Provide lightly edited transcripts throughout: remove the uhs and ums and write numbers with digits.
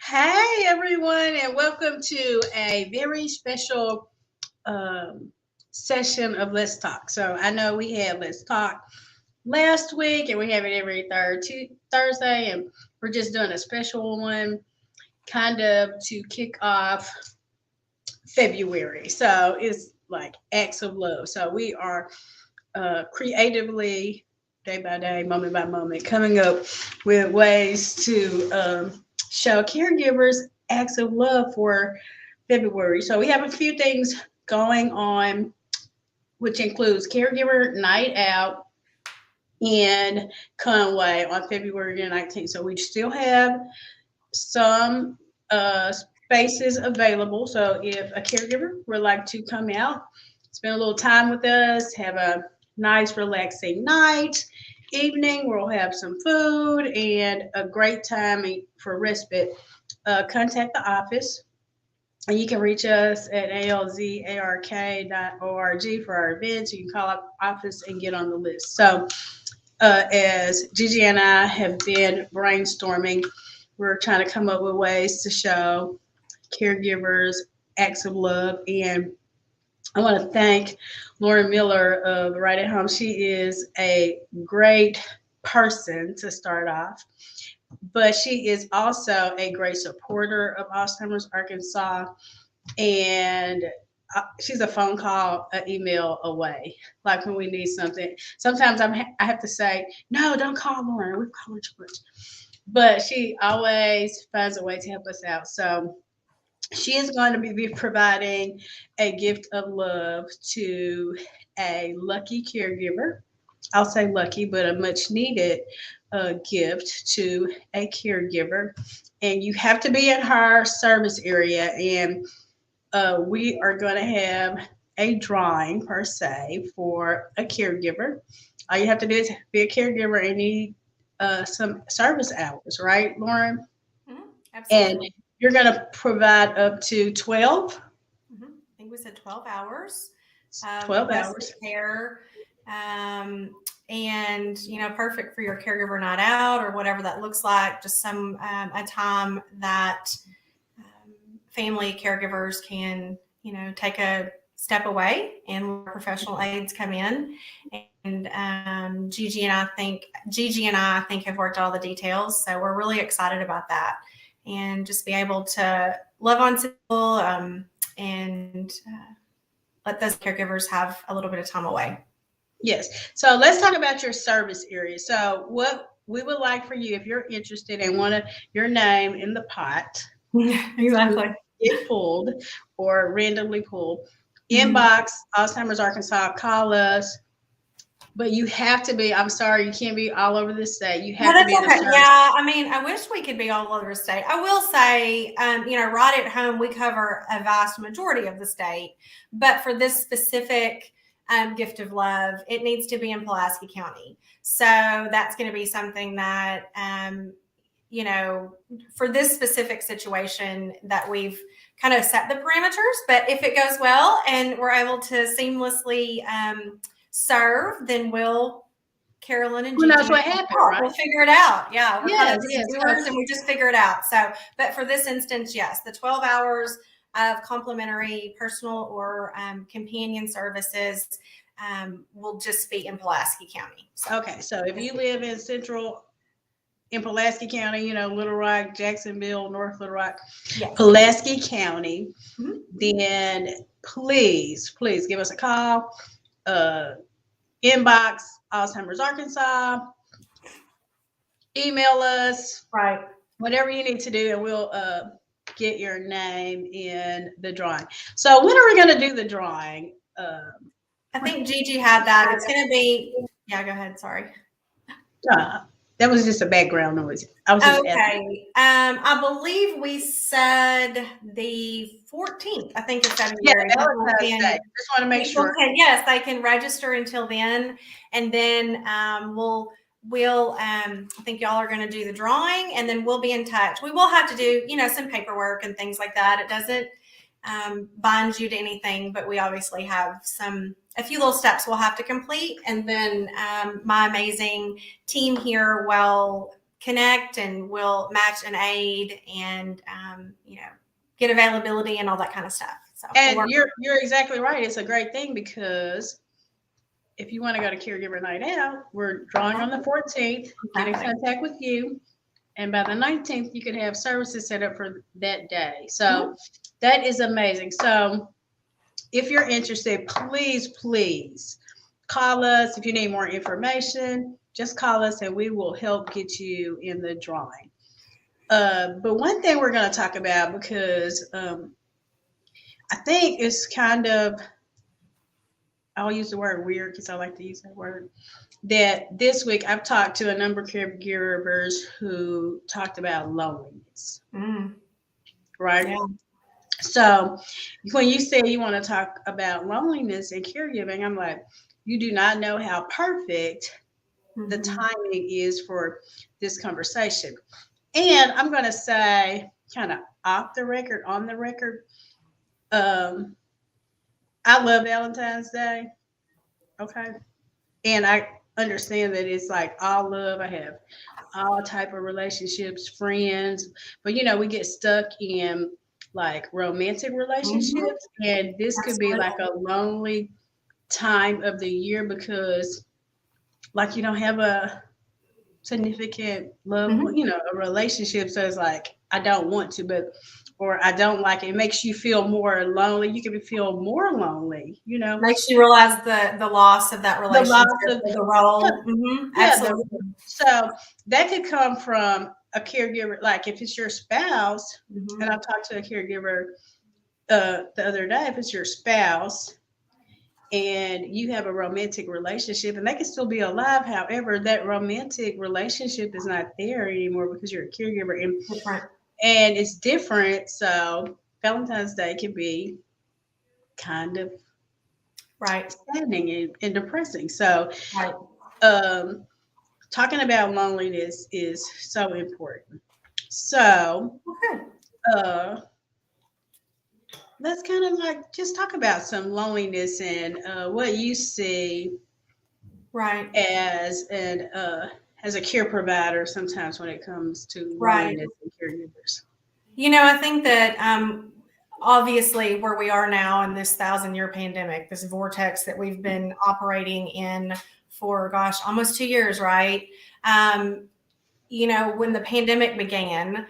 Hey everyone, and welcome to a very special um, session of Let's Talk. So I know we had Let's Talk last week, and we have it every Thursday, and we're just doing a special one, kind of to kick off February. So it's like acts of love. So we are creatively, day by day, moment by moment, coming up with ways to show caregivers acts of love for February. So we have a few things going on, which includes Caregiver Night Out in Conway on February 19th. So we still have some spaces available. So if a caregiver would like to come out, spend a little time with us, have a nice, relaxing night, evening, we'll have some food and a great time for respite. Contact the office. And you can reach us at alzark.org for our events. You can call up office and get on the list. So, as Gigi and I have been brainstorming, we're trying to come up with ways to show caregivers acts of love. And I want to thank Lauren Miller of Right at Home. She is a great person to start off, but she is also a great supporter of Alzheimer's Arkansas. And she's a phone call, an email away. Like when we need something, sometimes I have to say, no, don't call Lauren. We're calling too much. But she always finds a way to help us out. So she is going to be providing a gift of love to a lucky caregiver. I'll say lucky, but a much needed gift to a caregiver. And you have to be in her service area. And we are going to have a drawing per se for a caregiver. All you have to do is be a caregiver and need some service hours, right, Lauren? Mhm, And absolutely. you're going to provide up to 12, I think we said 12 hours of 12 respite hours. care. Um, and, perfect for your caregiver night out or whatever that looks like. Just a time that family caregivers can, take a step away and professional aides come in. And Gigi and I think have worked all the details. So we're really excited about that and just be able to love on people and let those caregivers have a little bit of time away. Yes. So let's talk about your service area. So what we would like for you, if you're interested and want your name in the pot, to Exactly. get pulled or randomly pulled, Mm-hmm. inbox Alzheimer's Arkansas, call us. But you have to be, I'm sorry, you can't be all over the state. You No, have to that's be in a okay. service. Yeah, I mean, I wish we could be all over the state. I will say, right at home, we cover a vast majority of the state. But for this specific gift of love, it needs to be in Pulaski County. So that's going to be something that, for this specific situation, that we've kind of set the parameters. But if it goes well and we're able to seamlessly serve, then Carolyn and Who knows Gigi, what happened, we'll right? figure it out. Yeah, we're kind Yes, of just yes. doers and we just figure it out. So, but for this instance, yes, the 12 hours of complimentary personal or companion services will just be in Pulaski County. So, Okay, so if you live in Pulaski County, Little Rock, Jacksonville, North Little Rock, yes. Pulaski County, Mhm. then please give us a call. Uh, Inbox Alzheimer's Arkansas, email us, Right. whatever you need to do, and we'll get your name in the drawing. So when are we going to do the drawing? I think Gigi had that. It's going to be, yeah, go ahead. Sorry. Uh, that was just a background noise. I was just asking. Okay. I believe we said the 14th, I think, of Yeah, February. Valentine's Day. Just want to make People sure. can, yes, they can register until then. And then I think y'all are going to do the drawing and then we'll be in touch. We will have to do, some paperwork and things like that. It doesn't bind you to anything, but we obviously have a few little steps we'll have to complete. And then my amazing team here will connect, and we'll match an aid and, get availability and all that kind of stuff. So, And you're exactly right. It's a great thing because if you want to go to Caregiver Night Out, we're drawing on the 14th. Get in contact with you. And by the 19th, you can have services set up for that day. So that is amazing. So if you're interested, please call us. If you need more information, just call us and we will help get you in the drawing. But one thing we're going to talk about, because I think it's kind of, I'll use the word weird because I like to use that word, that this week I've talked to a number of caregivers who talked about loneliness. Right? Yeah. So when you say you want to talk about loneliness and caregiving, I'm like, you do not know how perfect the timing is for this conversation. And I'm going to say, kind of off the record, on the record, I love Valentine's Day. Okay. And I understand that it's like all love. I have all type of relationships, friends, but we get stuck in like romantic relationships, and this could be like a lonely time of the year because like you don't have a significant love, a relationship. So it's like, I don't want to, or I don't like it. It makes you feel more lonely. You can feel more lonely, Makes you realize the loss of that relationship, the role. Absolutely. So that could come from a caregiver. Like if it's your spouse, and I talked to a caregiver the other day, if it's your spouse and you have a romantic relationship and they can still be alive. However, that romantic relationship is not there anymore because you're a caregiver and it's different. So Valentine's Day can be kind of saddening and depressing. So talking about loneliness is so important. So let's kind of like just talk about some loneliness and what you see as a care provider sometimes when it comes to loneliness and caregivers. I think that obviously where we are now in this 1,000-year pandemic, this vortex that we've been operating in for, almost 2 years, right? When the pandemic began,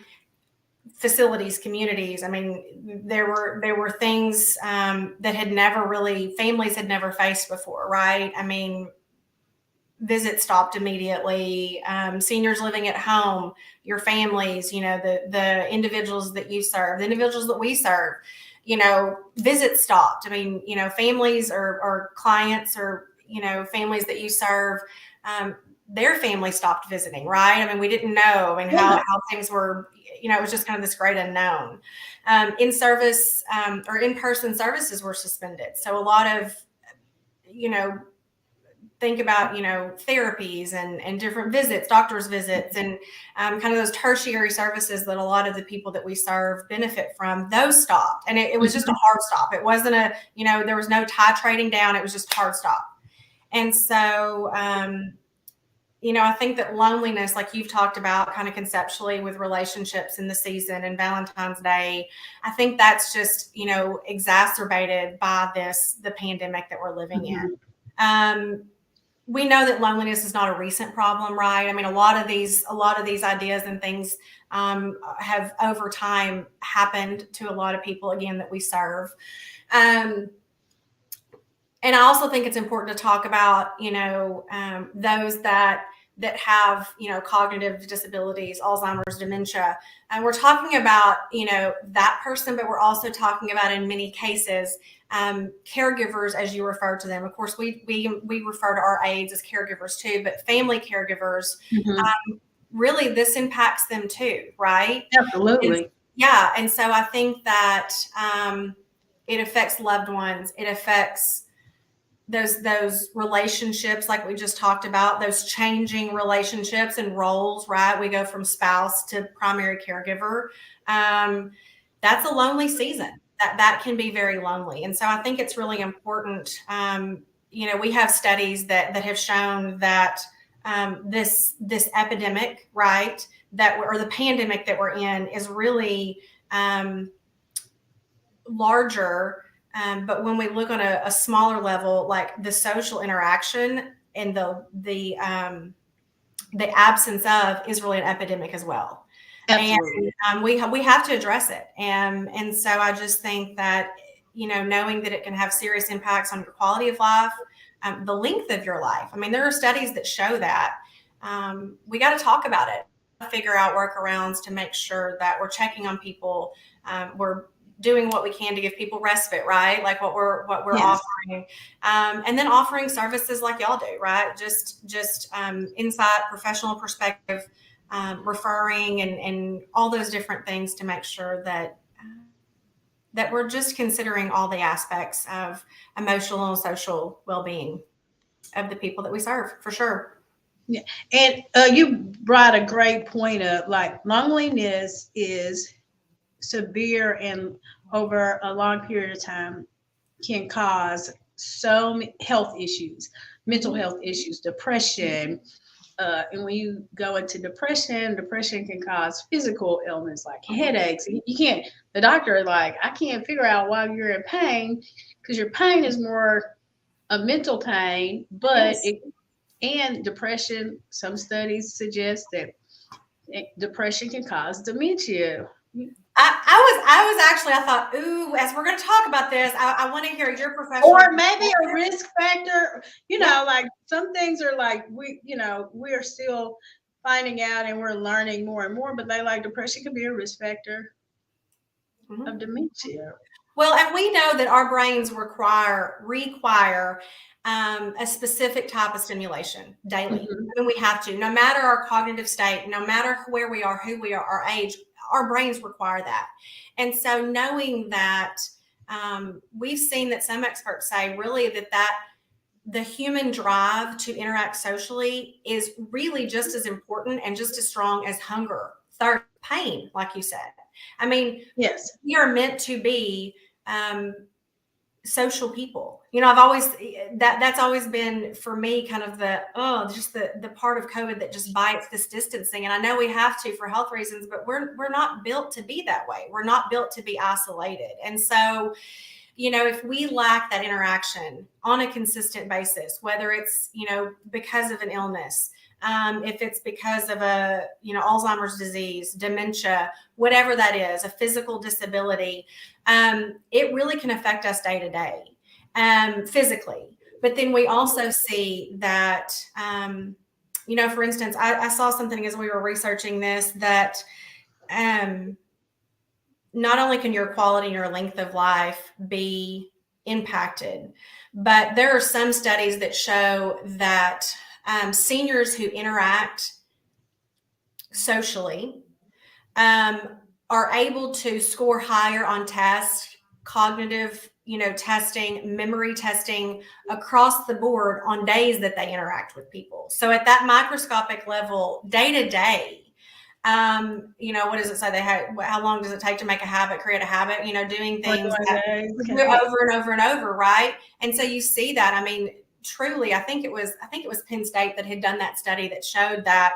facilities, communities, I mean, there were things that families had never faced before, right? I mean, visits stopped immediately, seniors living at home, your families, the individuals that you serve, the individuals that we serve, visits stopped. I mean, families or clients or, families that you serve, their family stopped visiting, right? I mean, we didn't know, how things were, it was just kind of this great unknown. In-service or in-person services were suspended. So a lot of, think about, therapies and different visits, doctor's visits, and kind of those tertiary services that a lot of the people that we serve benefit from, those stopped. And it was just a hard stop. It wasn't there was no titrating down. It was just hard stop. And so, I think that loneliness, like you've talked about kind of conceptually with relationships in the season and Valentine's Day, I think that's just, exacerbated by the pandemic that we're living in. We know that loneliness is not a recent problem, right? I mean, a lot of these ideas and things have over time happened to a lot of people, again, that we serve. And I also think it's important to talk about, those that have, cognitive disabilities, Alzheimer's, dementia. And we're talking about, that person, but we're also talking about, in many cases, caregivers, as you refer to them. Of course, we refer to our aides as caregivers too, but family caregivers, really this impacts them too, right? Absolutely. And so I think that it affects loved ones. It affects those relationships, like we just talked about, those changing relationships and roles, right? We go from spouse to primary caregiver. That's a lonely season. That can be very lonely. And so I think it's really important. We have studies that have shown that this epidemic, right, or the pandemic that we're in is really larger. But when we look on a smaller level, like the social interaction and the absence of is really an epidemic as well. Absolutely. And we have to address it. And so I just think that, knowing that it can have serious impacts on your quality of life, the length of your life. I mean, there are studies that show that. We got to talk about it, figure out workarounds to make sure that we're checking on people. We're doing what we can to give people respite, right? Like what we're Yes. offering, and then offering services like y'all do, right? Just insight, professional perspective, referring, and all those different things to make sure that we're just considering all the aspects of emotional and social well-being of the people that we serve, for sure. Yeah. And you brought a great point up. Like loneliness is severe and over a long period of time can cause so many health issues, mental Mhm. health issues, depression. And when you go into depression can cause physical ailments like Mhm. headaches. You can't, the doctor is like, I can't figure out why you're in pain because your pain is more a mental pain, but Yes. and depression, some studies suggest that depression can cause dementia. I was actually, I thought, ooh, as we're going to talk about this, I want to hear your professional Or maybe a perspective. risk factor, Yeah. like some things are like we're still finding out and we're learning more and more, but they like depression can be a risk factor of Mhm. dementia. Well, and we know that our brains require a specific type of stimulation daily. Hmm. I mean, we have to, no matter our cognitive state, no matter where we are, who we are, our age, our brains require that. And so, knowing that, we've seen that some experts say really that the human drive to interact socially is really just as important and just as strong as hunger, thirst, pain, like you said. I mean, Yes. we are meant to be um, social people. I've always that's always been for me kind of just the part of COVID that just bites this distancing. And I know we have to for health reasons, but we're not built to be that way. We're not built to be isolated. And so, if we lack that interaction on a consistent basis, whether it's, because of an illness, if it's because of Alzheimer's disease, dementia, whatever that is, a physical disability, it really can affect us day to day, physically. But then we also see that, for instance, I saw something as we were researching this that, not only can your quality and your length of life be impacted, but there are some studies that show that seniors who interact socially um, are able to score higher on tests, cognitive, testing, memory testing across the board on days that they interact with people. So at that microscopic level, day to day, what does it say? How long does it take to make a habit, create a habit, doing things 21 that days. we do Okay. over and over and over, right? And so you see that. I mean, truly, I think it was Penn State that had done that study that showed that,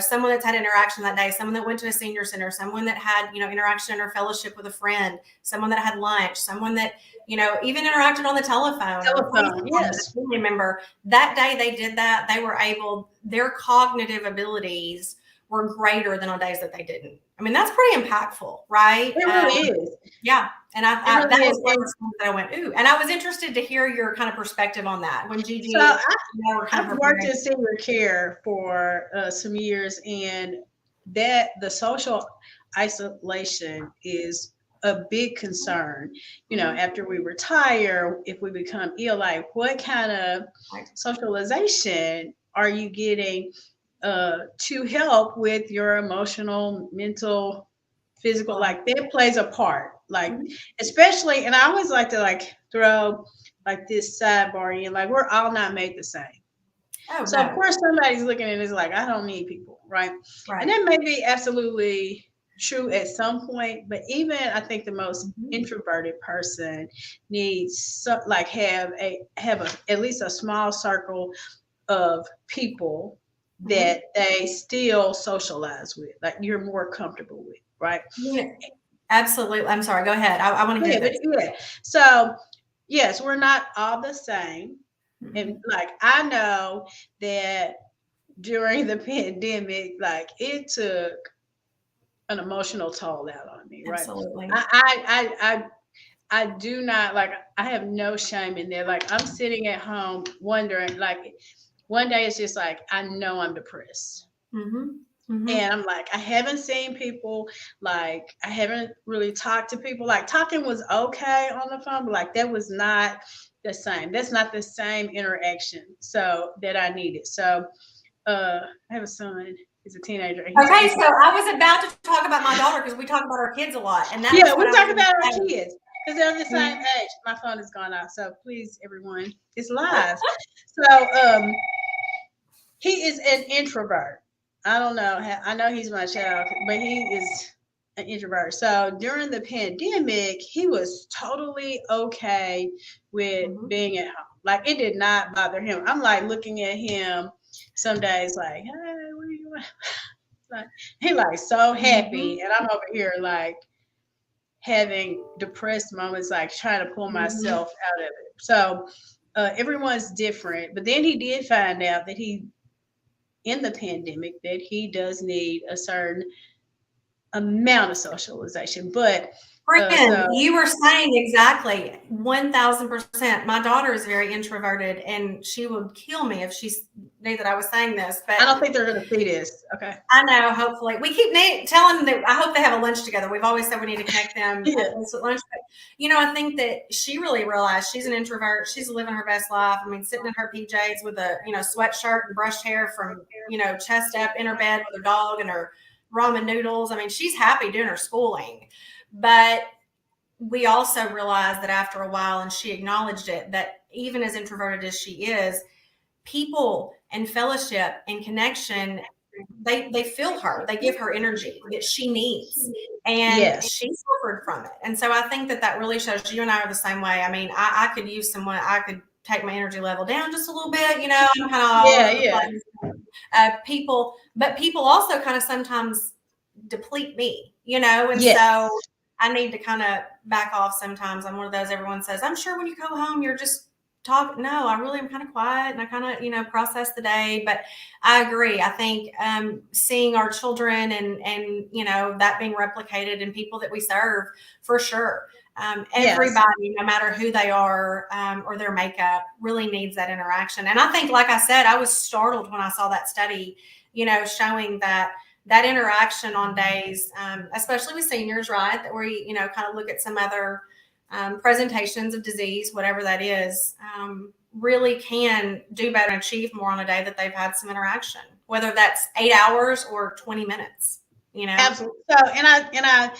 someone that's had interaction that day, someone that went to a senior center, someone that had, interaction or fellowship with a friend, someone that had lunch, someone that, even interacted on the telephone or Telephone. FaceTime with a Yes. family member, that day they did that, their cognitive abilities were greater than on days that they didn't. I mean, that's pretty impactful, right? It really is. Yeah. And It that really was is. one of And the things that I went, ooh. And I was interested to hear your kind of perspective on that when so Gigi and I were kind I've of worked preparing. in senior care for some years, and that the social isolation is a big concern. Mhm. After we retire, if we become ill, like what kind of Right. socialization are you getting to help with your emotional, mental, physical? Well, Like that plays a part. Like mhm. especially, and I always like to like throw like this sidebar in, like we're all not made the same. Oh, So of no. course somebody's looking at this like I don't need people, right? And Right. that may be absolutely true at some point, but even I think the most Mhm. introverted person needs like have at least a small circle of people that they still socialize with, like you're more comfortable with, right? Yeah, absolutely. I'm sorry. Go ahead. I want to hear Yeah, but this. yeah. So yes, we're not all the same. And Mhm. like I know that during the pandemic, like it took an emotional toll out on me, right? Absolutely. I do not like I have no shame in there. Like I'm sitting at home wondering, like one day it's just like I know I'm depressed. Hmm. Hmm. And I'm like, I haven't seen people, like I haven't really talked to people. Like talking was okay on the phone, but like that was not the same. That's not the same interaction so that I needed. So I have a son, he's a teenager, and he's Okay, introvert. so I was about to talk about my daughter because we talk about our kids a lot, and that Yeah, was we what I was talk going about our to say. kids because they're the same Mhm. age. My phone is gone off, so please, everyone, it's live. So he is an introvert. I don't know. I know he's my child, but he is an introvert. So during the pandemic, he was totally okay with Mhm. being at home. Like it did not bother him. I'm like looking at him some days, like, hey, what are you doing? Like, he like so happy, Mhm. and I'm over here like having depressed moments, like trying to pull Mhm. myself out of it. So everyone's different. But then he did find out that he in the pandemic that he does need a certain amount of socialization. But Friend, so you were saying exactly 1000%. My daughter is very introverted, and she would kill me if she knew that I was saying this. I But don't think they're going to see this. Okay. I know, hopefully. We keep telling them that I hope they have a lunch together. We've always said we need to connect them at Yeah. least at lunch. But, I think that she really realized she's an introvert. She's living her best life. I mean, sitting in her PJs with a, sweatshirt and brushed hair from, chest up in her bed with her dog and her ramen noodles. I mean, she's happy doing her schooling. But we also realized that after a while, and she acknowledged it, that even as introverted as she is, people and fellowship and connection, they feel her, they give her energy that she needs, and Yes. she suffered from it. And so I think that that really shows you and I are the same way. I mean, I could use someone, I could take my energy level down just a little bit. I'm kind of all Yeah. over the Yeah. place. But people also kind of sometimes deplete me, and Yes. so I need to kind of back off sometimes. I'm one of those, everyone says, I'm sure when you go home, you're just talk. No, I really am kind of quiet, and I kind of, process the day. But I agree. I think seeing our children and, that being replicated in people that we serve, for sure. Yes. Everybody, no matter who they are or their makeup, really needs that interaction. And I think, like I said, I was startled when I saw that study, showing that interaction on days, especially with seniors, right? That where you kind of look at some other presentations of disease, whatever that is, really can do better and achieve more on a day that they've had some interaction, whether that's 8 hours or 20 minutes, Absolutely. So, and I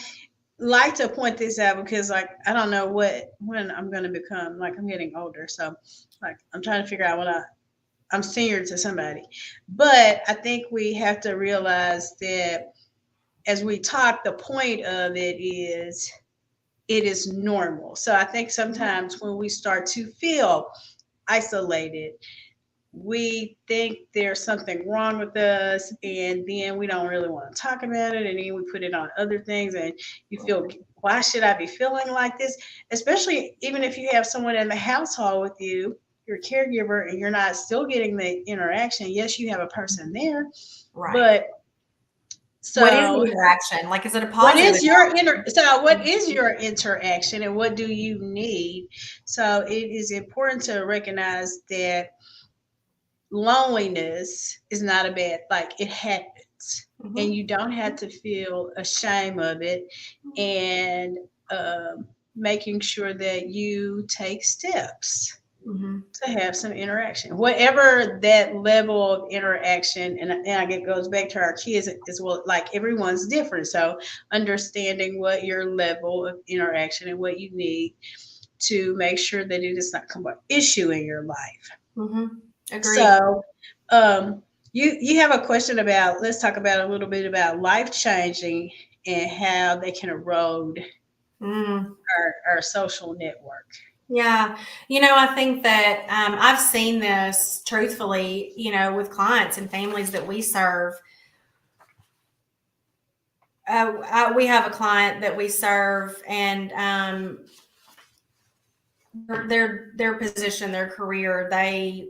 like to point this out because, like, I don't know when I'm going to become. Like, I'm getting older, so like I'm trying to figure out I'm senior to somebody. But I think we have to realize that as we talk, the point of it is normal. So I think sometimes when we start to feel isolated, we think there's something wrong with us, and then we don't really want to talk about it, and then we put it on other things, and you feel, why should I be feeling like this? Especially even if you have someone in the household with you, your caregiver, and you're not still getting the interaction. Yes, you have a person there, Right. but What is the so interaction? Like, is it a positive what interaction? is your interaction and what do you need? So it is important to recognize that loneliness is not a bad, like it happens, and Mm-hmm. you don't have to feel ashamed of it, and making sure that you take steps Mm-hmm. to have some interaction, whatever that level of interaction. And it goes back to our kids as well. Like everyone's different, so understanding what your level of interaction and what you need to make sure that it does not become an issue in your life. Mm-hmm. Agreed. So, um, you have a question about? Let's talk about a little bit about life changing and how they can erode Mm. our social network. Yeah. I think that I've seen this truthfully, with clients and families that we serve. We have a client that we serve, and their position, their career, they,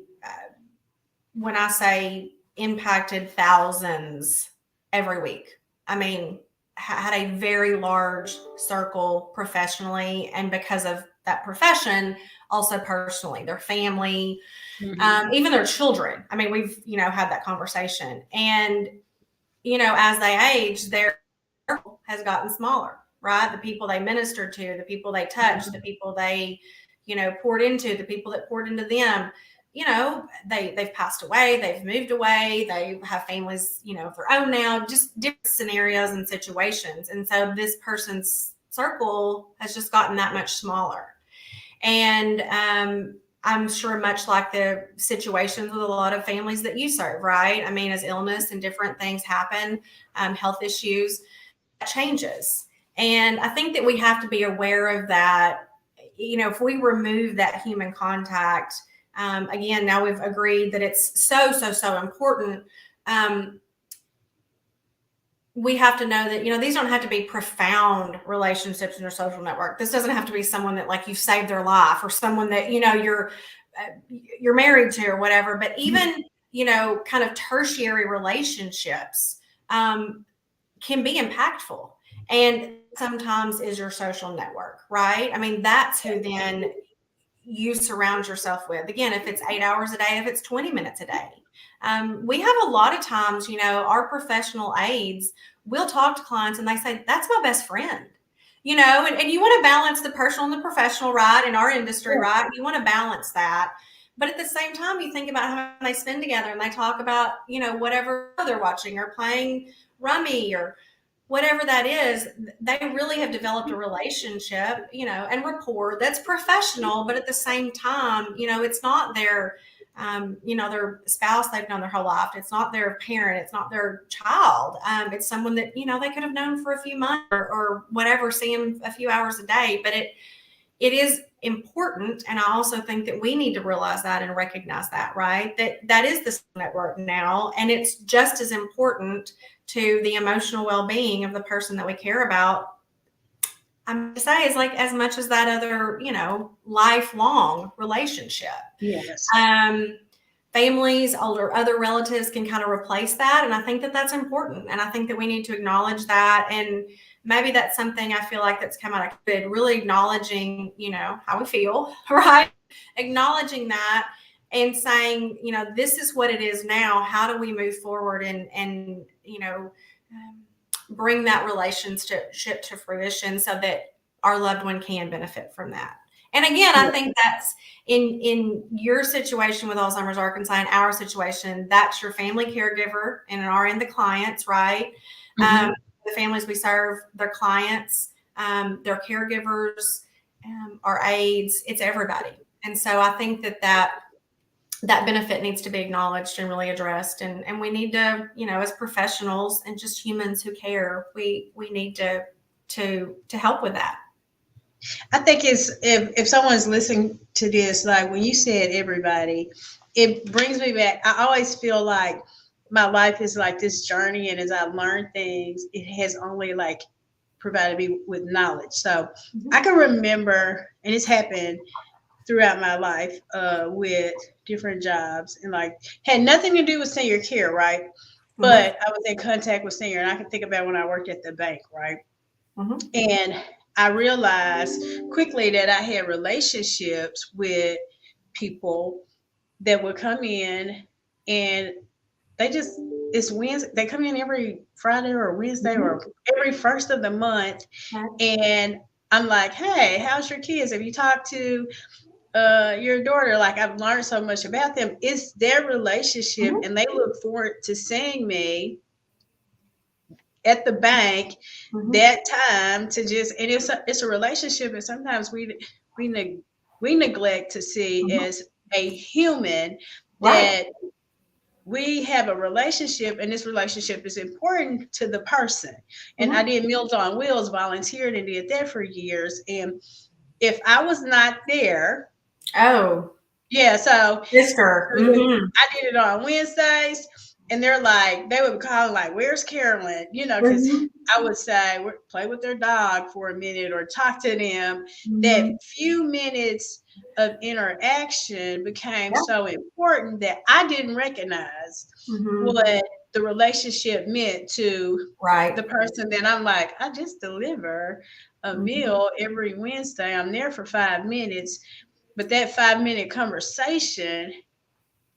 when I say impacted thousands every week, I mean, had a very large circle professionally, and because of that profession, also personally, their family, Mm-hmm. even their children. I mean, we've, had that conversation. And, as they age, their circle has gotten smaller, right? The people they ministered to, the people they touched, the people they, poured into, the people that poured into them, they've passed away, they've moved away, they have families, of their own now, just different scenarios and situations. And so this person's circle has just gotten that much smaller. And I'm sure much like the situations with a lot of families that you serve, right? I mean, as illness and different things happen, health issues, that changes. And I think that we have to be aware of that. If we remove that human contact, again, now we've agreed that it's so, so, so important. We have to know that, these don't have to be profound relationships in your social network. This doesn't have to be someone that, like, you've saved their life, or someone that, you're married to or whatever. But even, kind of tertiary relationships can be impactful. And sometimes is your social network, right? I mean, that's who then you surround yourself with. Again, if it's 8 hours a day, if it's 20 minutes a day. We have a lot of times, our professional aides will talk to clients and they say, that's my best friend. And you want to balance the personal and the professional, right? In our industry, right? You want to balance that. But at the same time, you think about how they spend together and they talk about, whatever they're watching or playing rummy or whatever that is. They really have developed a relationship, and rapport that's professional, but at the same time, it's not their, their spouse they've known their whole life. It's not their parent. It's not their child. It's someone that, they could have known for a few months or whatever, see them a few hours a day. But it is important. And I also think that we need to realize that and recognize that, right? That is the network now. And it's just as important to the emotional well-being of the person that we care about. I'm going to say is like as much as that other, lifelong relationship. Yes. Families, older, other relatives can kind of replace that. And I think that that's important. And I think that we need to acknowledge that. And maybe that's something I feel like that's come out of COVID, really acknowledging, how we feel, right? Acknowledging that and saying, this is what it is now. How do we move forward and bring that relationship to fruition so that our loved one can benefit from that? And again, I think that's in your situation with Alzheimer's Arkansas, in our situation, that's your family caregiver, and in our end, the clients, right? Mm-hmm. The families we serve, their clients, their caregivers, our aides, it's everybody. And so I think that benefit needs to be acknowledged and really addressed. And we need to, as professionals and just humans who care, we need to help with that. I think it's if someone's listening to this, like when you said everybody, it brings me back. I always feel like my life is like this journey, and as I learn things, it has only like provided me with knowledge. So I can remember, and it's happened throughout my life with different jobs, and like had nothing to do with senior care, right? But I was in contact with senior, and I can think about when I worked at the bank, right? And I realized quickly that I had relationships with people that would come in, and they just it's Wednesday. They come in every Friday or Wednesday or every first of the month, and I'm like, "Hey, how's your kids? Have you talked to your daughter?" Like, I've learned so much about them. It's their relationship, and they look forward to seeing me at the bank that time to just, and it's a relationship, and sometimes we neglect to see as a human that we have a relationship, and this relationship is important to the person. And I did Meals on Wheels, volunteered and did that for years, and if I was not there, Oh, yeah, so sister. Mm-hmm. I did it on Wednesdays, and they're like, they would call like, "Where's Carolyn?" You know, because Mm-hmm. I would say, "Play with their dog for a minute or talk to them." That Mm-hmm. few minutes of interaction became Yeah. so important that I didn't recognize Mm-hmm. what the relationship meant to Right. the person that I'm like, I just deliver a Mm-hmm. meal every Wednesday. I'm there for 5 minutes, but that 5 minute conversation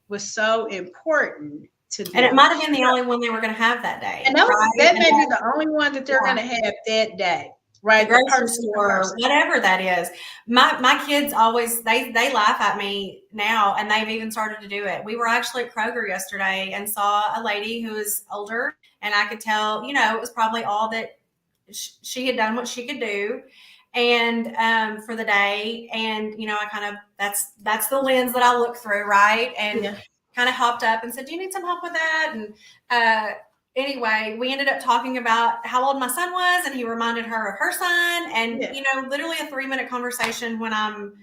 was so important to And it them. might have been the only one they were going to have that And day, right? that And may be that, the only one that they're yeah, gonna have that day, the right? The grocery person to store, person. whatever that is. My kids always they laugh at me now, and they've even started to do it. We were actually at Kroger yesterday and saw a lady who is older, and I could tell, it was probably all that she had done what she could do and for the day. And I kind of, that's the lens that I look through, right? And Yeah, kind of hopped up and said, do you need some help with that? And anyway, we ended up talking about how old my son was, and he reminded her of her son. And yeah, literally a 3-minute conversation when I'm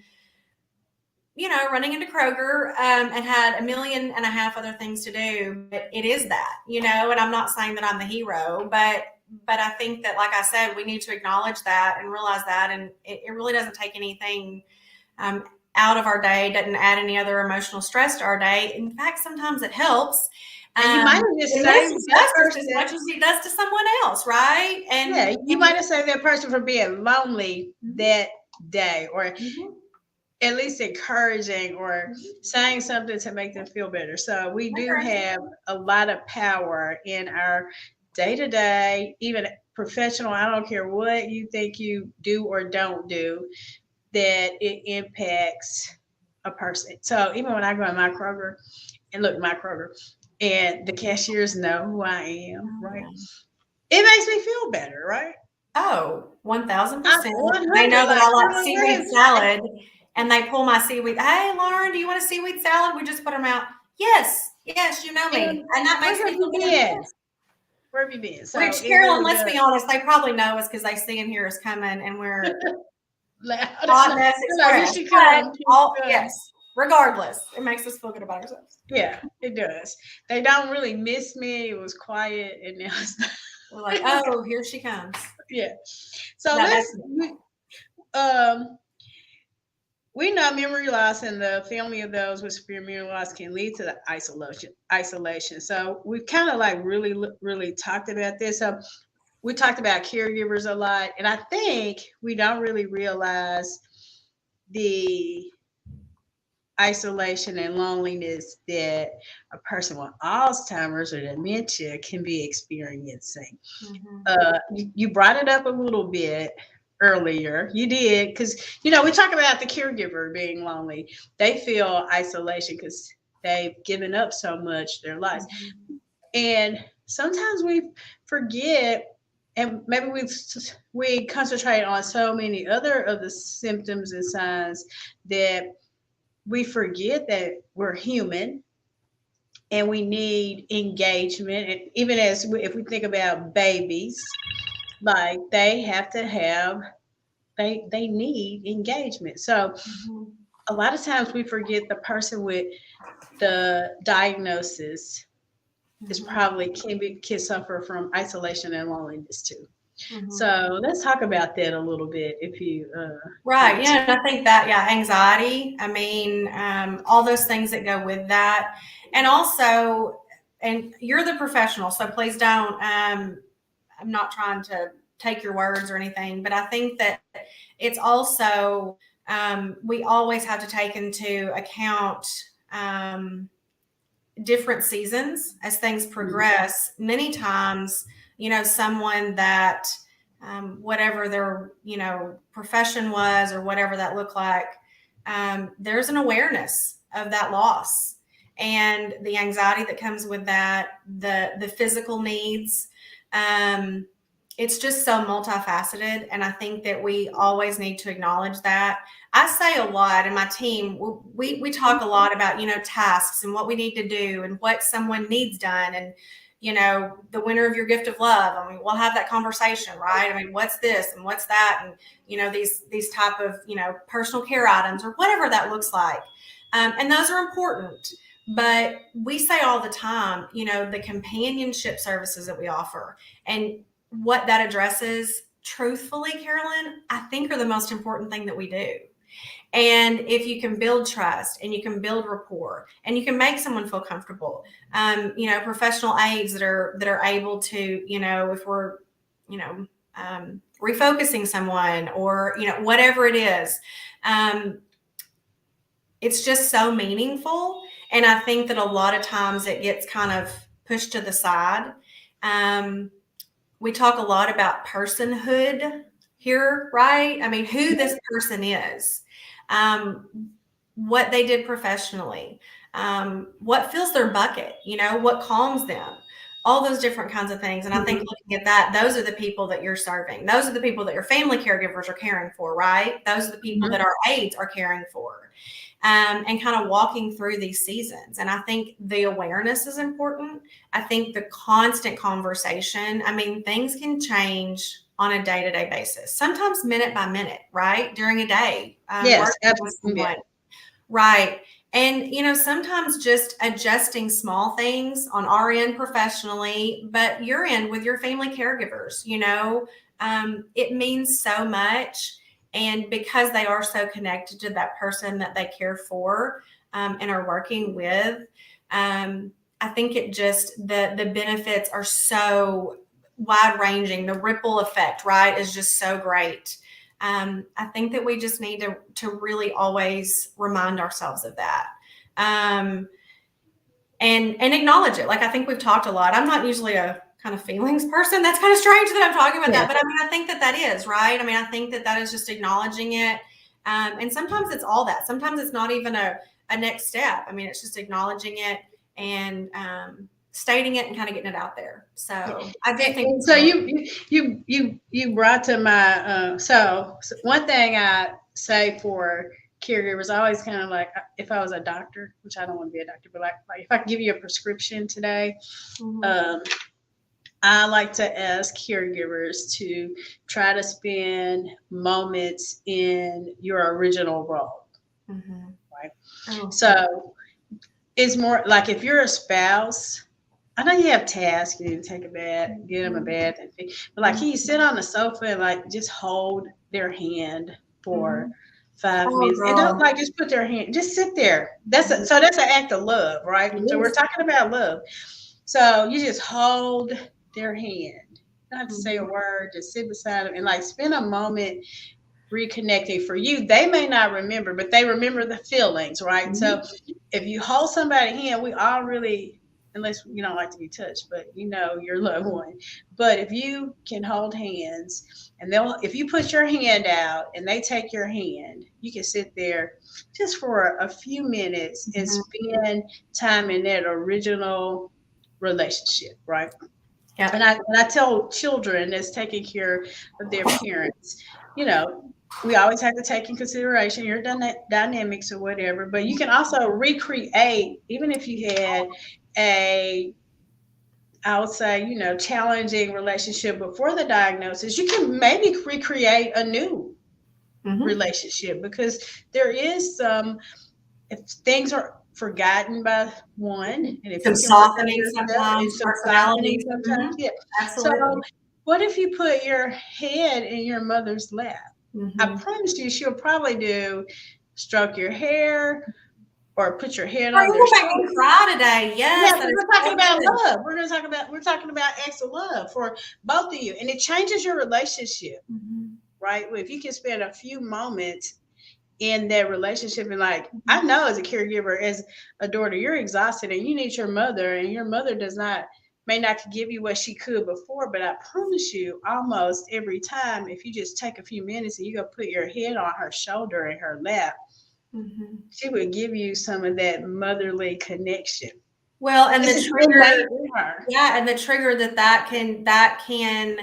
running into Kroger, and had 1.5 million other things to do. But it is that, and I'm not saying that I'm the hero, but I think that, like I said, we need to acknowledge that and realize that. And it really doesn't take anything um, out of our day, doesn't add any other emotional stress to our day. In fact, sometimes it helps. and you might have just It saved misses that us just as person. much as it does to someone else, right? Yeah, you And might have saved that person from being lonely that day, or Mhm. at least encouraging or Mhm. saying something to make them feel better. So we do Okay. have a lot of power in our day to day, even professional. I don't care what you think you do or don't do, that it impacts a person. So even when I go in my Kroger and look my Kroger, and the cashiers know who I am, right? Okay. It makes me feel better, right? Oh, I'm 1000%. They 100 know that like, I like Carolyn, where seaweed have salad, and they pull my seaweed. Hey, Lauren, do you want a seaweed salad? We just put them out. Yes, yes, you know me, and and that where makes have me feel you good. been? Yes. Where have you been? So Which, it Carolyn, really let's be does. honest, they probably know us because they see and hear us coming, and we're Loud hot enough. mess They're like, here express. she But comes, here all she comes. yes, regardless, it makes us feel good about ourselves. Yeah, it does. They don't really miss me. It was quiet, and now it's not. We're like, oh, here she comes. Yeah. So That makes me um we know memory loss and the family of those with severe memory loss can lead to the isolation. So we've kind of like really talked about this. So we talked about caregivers a lot, and I think we don't really realize the isolation and loneliness that a person with Alzheimer's or dementia can be experiencing. Mhm. You brought it up a little bit earlier. You did, because we talk about the caregiver being lonely. They feel isolation because they've given up so much their lives, Mhm. and sometimes we forget, and maybe we concentrate on so many other of the symptoms and signs that we forget that we're human and we need engagement. And even if we think about babies, like they have to have, they need engagement. So Mhm. a lot of times we forget the person with the diagnosis is Mhm. probably can suffer from isolation and loneliness too. Mhm. So let's talk about that a little bit if you Right. want to. Yeah. And I think that, yeah, anxiety, I mean, all those things that go with that. And also, and you're the professional, so please don't, I'm not trying to take your words or anything, but I think that it's also, we always have to take into account, different seasons as things progress. Many times, someone that, whatever their, profession was or whatever that looked like, there's an awareness of that loss and the anxiety that comes with that, the physical needs. Um, it's just so multifaceted, and I think that we always need to acknowledge that. I say a lot, and my team, we talk a lot about, tasks and what we need to do and what someone needs done. And, the winner of your gift of love. I mean, we'll have that conversation, right? I mean, what's this and what's that? And, these type of, personal care items or whatever that looks like. And those are important. But we say all the time, the companionship services that we offer and what that addresses, truthfully, Carolyn, I think are the most important thing that we do. And if you can build trust and you can build rapport and you can make someone feel comfortable, professional aides that are able to, if we're, refocusing someone or, whatever it is, it's just so meaningful. And I think that a lot of times it gets kind of pushed to the side. We talk a lot about personhood here, right? I mean, who this person is, what they did professionally, what fills their bucket, what calms them, all those different kinds of things. And I think looking at that, those are the people that you're serving. Those are the people that your family caregivers are caring for, right? Those are the people that our aides are caring for. And kind of walking through these seasons. And I think the awareness is important. I think the constant conversation, I mean, things can change on a day-to-day basis, sometimes minute by minute, right? During a day. Yes, absolutely. Right. And, sometimes just adjusting small things on our end professionally, but your end with your family caregivers, it means so much. And because they are so connected to that person that they care for and are working with, I think it just, the benefits are so wide ranging. The ripple effect, right, is just so great. I think that we just need to really always remind ourselves of that. And acknowledge it. Like, I think we've talked a lot. I'm not usually a kind of feelings person. That's kind of strange that I'm talking about that, but I mean, I think that is right. I mean, I think that is just acknowledging it. And sometimes it's all that. Sometimes it's not even a next step. I mean, it's just acknowledging it and stating it and kind of getting it out there. So I do think. So you brought to my so one thing I say for caregivers, I always kind of like, if I was a doctor, which I don't want to be a doctor, but like if I could give you a prescription today, I like to ask caregivers to try to spend moments in your original role. Right. So it's more like if you're a spouse, I know you have tasks, you need to take a bath, get them a bath, but like, can you sit on the sofa and like just hold their hand for 5 minutes and don't like just put their hand, just sit there. So that's an act of love, right? So we're talking about love. So you just hold their hand. You don't have to say a word, just sit beside them and like spend a moment reconnecting. For you, they may not remember, but they remember the feelings, right? So if you hold somebody's hand, we all really, unless you don't like to be touched, but your loved one. But if you can hold hands and if you put your hand out and they take your hand, you can sit there just for a few minutes and spend time in that original relationship, right? Yeah. And I tell children that's taking care of their parents, we always have to take in consideration your dynamics or whatever, but you can also recreate, even if you had I would say, challenging relationship before the diagnosis, you can maybe recreate a new relationship, because there is if things are forgotten by one, and if some softening sometimes, yeah. Absolutely. So what if you put your head in your mother's lap? I promise you, she'll probably stroke your hair or put your head on their shoulder. You're making me cry today. Yes. Yeah, we're talking about love. We're talking about acts of love for both of you, and it changes your relationship, right? If you can spend a few moments in that relationship, and like, I know as a caregiver, as a daughter, you're exhausted and you need your mother, and your mother may not give you what she could before, but I promise you, almost every time, if you just take a few minutes and you go put your head on her shoulder in her lap, she would give you some of that motherly connection. Well, and the trigger, and the trigger that can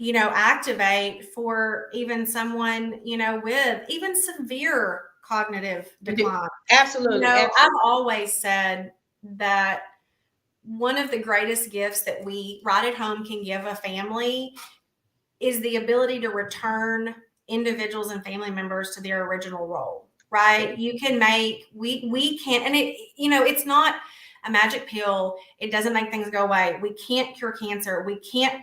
activate for even someone, with even severe cognitive decline. Absolutely. I've always said that one of the greatest gifts that we right at home can give a family is the ability to return individuals and family members to their original role, right? You can make, we can't, and it, it's not a magic pill. It doesn't make things go away. We can't cure cancer. We can't,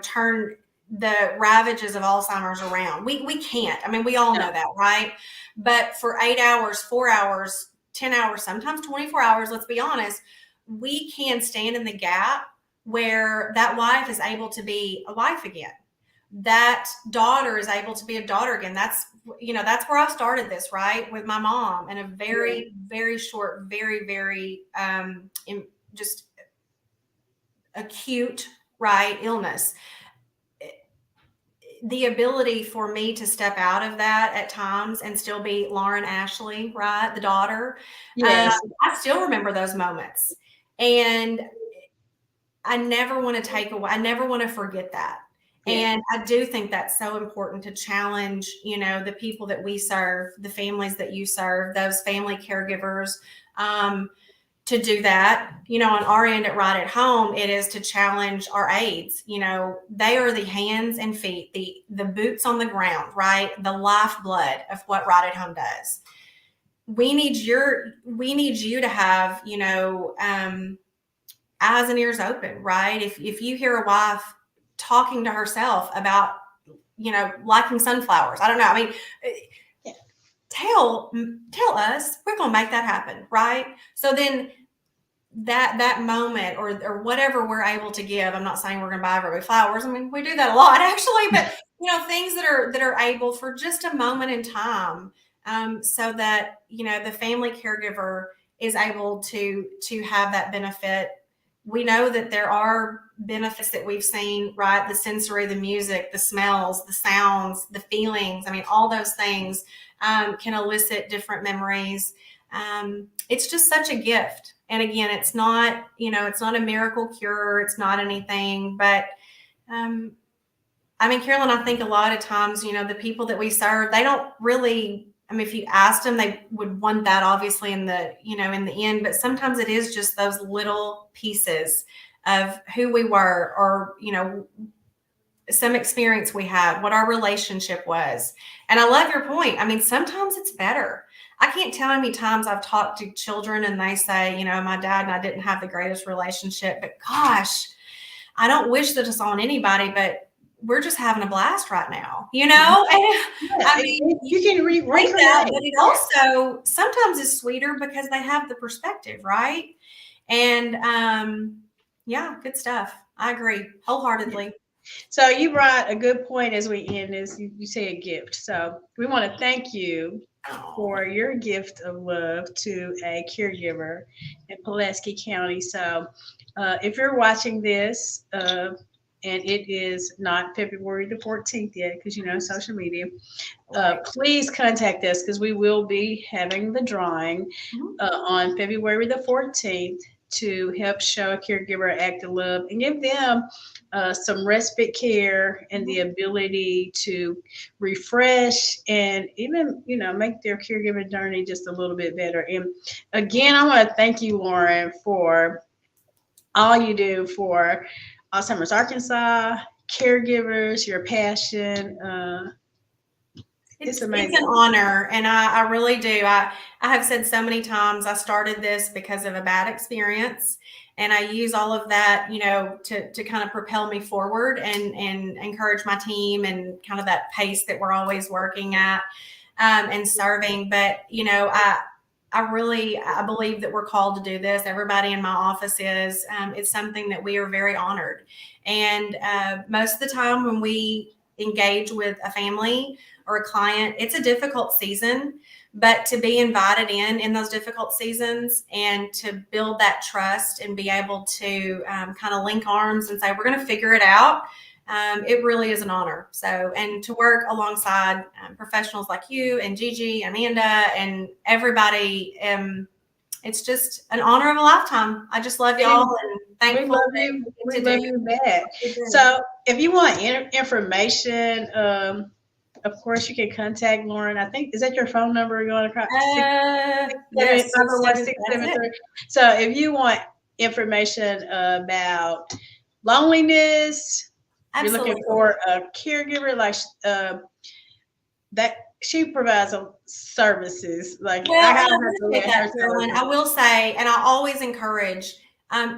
turn the ravages of Alzheimer's around. We can't. I mean, we all know that, right? But for 8 hours, 4 hours, 10 hours, sometimes 24 hours, let's be honest, we can stand in the gap where that wife is able to be a wife again. That daughter is able to be a daughter again. That's where I started this, right? With my mom, and a very, very short, very, very just acute, right, illness. The ability for me to step out of that at times and still be Lauren Ashley, right, the daughter. Yes. I still remember those moments, and I never want to take away. I never want to forget that. And I do think that's so important to challenge, the people that we serve, the families that you serve, those family caregivers, to do that. On our end at Right at Home, it is to challenge our aides. They are the hands and feet, the boots on the ground, right? The lifeblood of what Right at Home does. We need you to have, eyes and ears open, right? If you hear a wife talking to herself about, liking sunflowers, I don't know. I mean, tell us, we're going to make that happen, right? So then that moment or whatever we're able to give, I'm not saying we're going to buy everybody flowers. I mean, we do that a lot actually, but things that are able for just a moment in time, so that, the family caregiver is able to have that benefit. We know that there are benefits that we've seen, right? The sensory, the music, the smells, the sounds, the feelings. I mean, all those things can elicit different memories. It's just such a gift. And again, it's not a miracle cure. It's not anything, but Carolyn, I think a lot of times, the people that we serve, they don't really, if you asked them, they would want that obviously in the end, but sometimes it is just those little pieces of who we were, or, some experience we had, what our relationship was. And I love your point. Sometimes it's better. I can't tell how many times I've talked to children and they say, my dad and I didn't have the greatest relationship, but gosh, I don't wish this on anybody, but we're just having a blast right now, And you can recreate that, but it also sometimes is sweeter because they have the perspective, right? And good stuff. I agree wholeheartedly. So you brought a good point as we end, is you say a gift. So we want to thank you for your gift of love to a caregiver in Pulaski County. So if you're watching this, and it is not February the 14th yet, because social media, please contact us, because we will be having the drawing on February the 14th to help show a caregiver an act of love and give them some respite care and the ability to refresh and even make their caregiver journey just a little bit better. And again, I want to thank you, Lauren, for all you do for Alzheimer's Arkansas, caregivers, your passion. It's amazing. It's an honor, and I really do. I have said so many times, I started this because of a bad experience, and I use all of that, to kind of propel me forward and encourage my team, and kind of that pace that we're always working at and serving. But I believe that we're called to do this. Everybody in my office is. It's something that we are very honored. And most of the time when we engage with a family or a client, it's a difficult season, but to be invited in those difficult seasons and to build that trust and be able to kind of link arms and say, we're going to figure it out. It really is an honor. So, and to work alongside professionals like you and Gigi, Amanda, and everybody, it's just an honor of a lifetime. I just love y'all, and thankful. We love you. We love you back. So, if you want information, of course, you can contact Lauren. I think, is that your phone number going across? Yes. 501-673. So if you want information about loneliness, you're looking Absolutely. for a caregiver, like that, she provides services. Like I Well, and gotta I have to appreciate let her that, tell Carolyn. us. I will say, and I always encourage,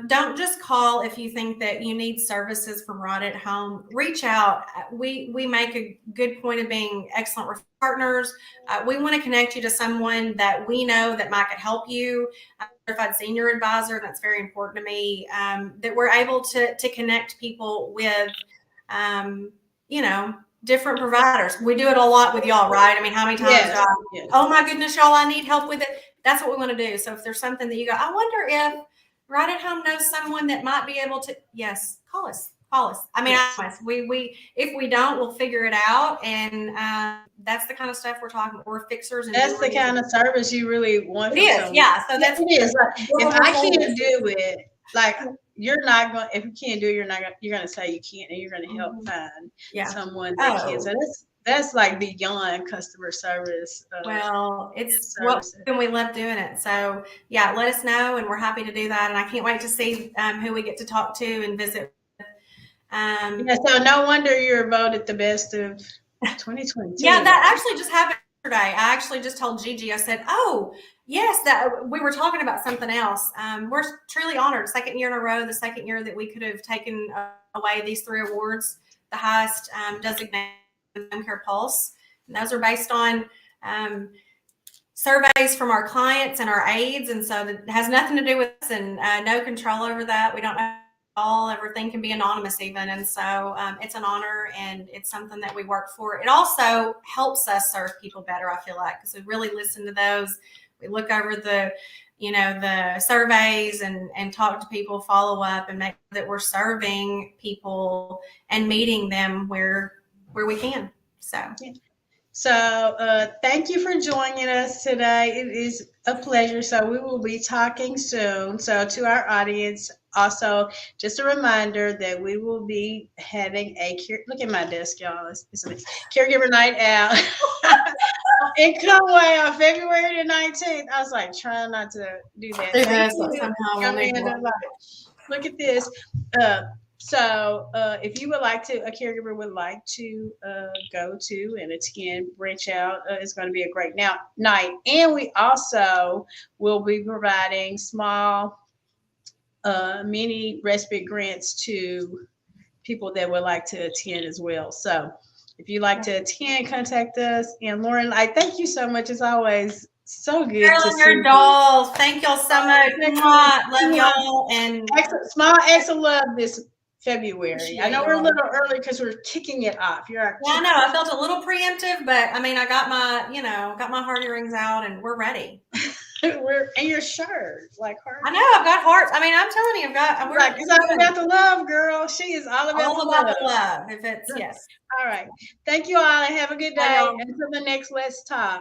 don't just call if you think that you need services from right at home. Reach out. We make a good point of being excellent partners. We want to connect you to someone that we know that might help you. Certified senior advisor. That's very important to me. That we're able to connect people with, um, you know, different providers. We do it a lot with y'all, right? I mean, how many times do Yes, I, yes. oh my goodness, y'all, I need help with it. That's what we want to do. So if there's something that you go, I wonder if right at home knows someone that might be able to, yes, call us. Call us. I mean, Yes. I promise. We if we don't, we'll figure it out. And that's the kind of stuff we're talking about. We're fixers and That's the doers. kind of service you really want It from is, someone. yeah. So Yeah, that's it is. Like, we're if on I our goals. can't do it, like you're not going. If you can't do it, you're gonna say you can't, and you're gonna help find someone that can. So that's like beyond customer service. Well, it's what Services. we love doing it. So yeah, let us know, and we're happy to do that. And I can't wait to see who we get to talk to and visit. Yeah, so no wonder you're voted the best of 2022. Yeah, that actually just happened yesterday. I actually just told Gigi. I said, "Oh, yes, that we were talking about something else." We're truly honored. Second year in a row, the second year that we could have taken away these 3 awards, the highest designation Home Care Pulse. And those are based on surveys from our clients and our aides, and so it has nothing to do with us, and no control over that. We don't know all, everything can be anonymous even, and so it's an honor, and it's something that we work for. It also helps us serve people better, I feel like, because we really listen to those. We look over the the surveys and talk to people, follow up, and make sure that we're serving people and meeting them where we can. So thank you for joining us today. It is a pleasure. So we will be talking soon. So to our audience, also just a reminder that we will be having look at my desk, y'all. It's a caregiver night out in Conway on February the 19th. I was like trying not to do that. Thank you. Look at this. If you would like to, a caregiver would like to go to and attend, branch out, it's going to be a great night. And we also will be providing small mini respite grants to people that would like to attend as well. So if you'd like to attend, contact us. And Lauren, I thank you so much as always. So good to see your dolls. Thank y'all so much. Love y'all. And small acts of love this February. I know we're a little early because we're kicking it off. I know. I felt a little preemptive, but I mean, I got my heart earrings out, and we're ready. And your shirt, like heart. I know. I've got hearts. I mean, I'm telling you, It's all about the love, girl. She is all about the love. If it's yes. All right. Thank you all, and have a good day. Until the next Let's Talk.